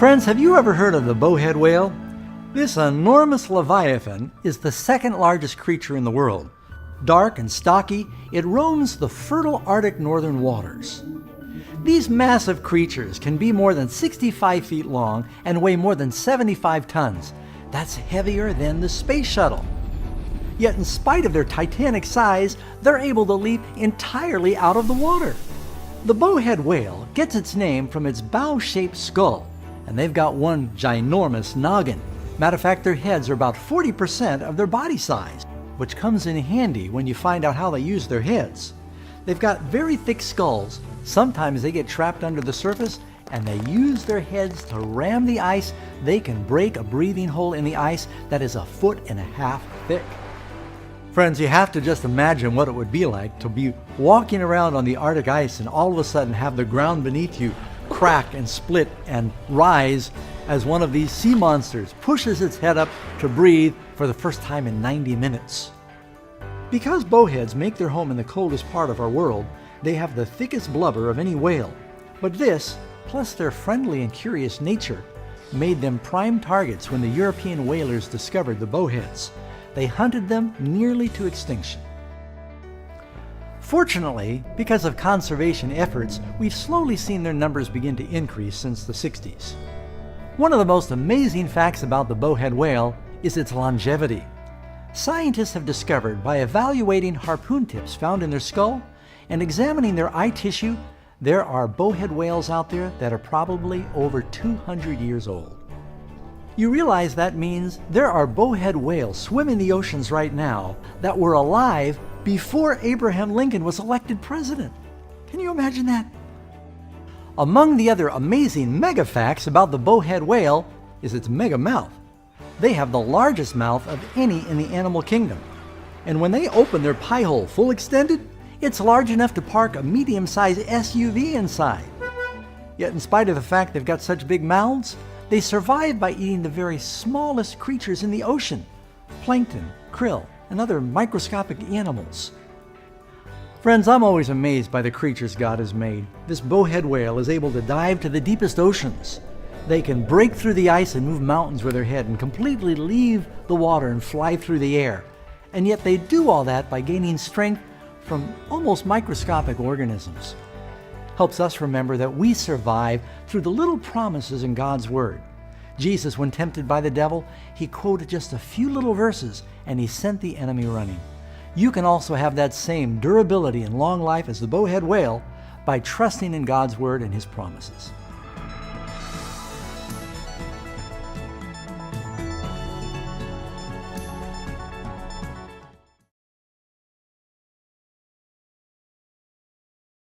Friends, have you ever heard of the bowhead whale? This enormous leviathan is the second largest creature in the world. Dark and stocky, it roams the fertile Arctic northern waters. These massive creatures can be more than 65 feet long and weigh more than 75 tons. That's heavier than the space shuttle. Yet in spite of their titanic size, they're able to leap entirely out of the water. The bowhead whale gets its name from its bow-shaped skull, and they've got one ginormous noggin. Matter of fact, their heads are about 40% of their body size, which comes in handy when you find out how they use their heads. They've got very thick skulls. Sometimes they get trapped under the surface, and they use their heads to ram the ice. They can break a breathing hole in the ice that is 1.5 feet thick. Friends, you have to just imagine what it would be like to be walking around on the Arctic ice and all of a sudden have the ground beneath you crack and split and rise as one of these sea monsters pushes its head up to breathe for the first time in 90 minutes. Because bowheads make their home in the coldest part of our world, they have the thickest blubber of any whale. But this, plus their friendly and curious nature, made them prime targets when the European whalers discovered the bowheads. They hunted them nearly to extinction. Fortunately, because of conservation efforts, we've slowly seen their numbers begin to increase since the 60s. One of the most amazing facts about the bowhead whale is its longevity. Scientists have discovered by evaluating harpoon tips found in their skull and examining their eye tissue, there are bowhead whales out there that are probably over 200 years old. You realize that means there are bowhead whales swimming the oceans right now that were alive before Abraham Lincoln was elected president. Can you imagine that? Among the other amazing mega facts about the bowhead whale is its mega mouth. They have the largest mouth of any in the animal kingdom. And when they open their pie hole full extended, it's large enough to park a medium-sized SUV inside. Yet in spite of the fact they've got such big mouths, they survive by eating the very smallest creatures in the ocean, plankton, krill, and other microscopic animals. Friends, I'm always amazed by the creatures God has made. This bowhead whale is able to dive to the deepest oceans. They can break through the ice and move mountains with their head and completely leave the water and fly through the air. And yet they do all that by gaining strength from almost microscopic organisms. Helps us remember that we survive through the little promises in God's Word. Jesus, when tempted by the devil, he quoted just a few little verses and he sent the enemy running. You can also have that same durability and long life as the bowhead whale by trusting in God's Word and His promises.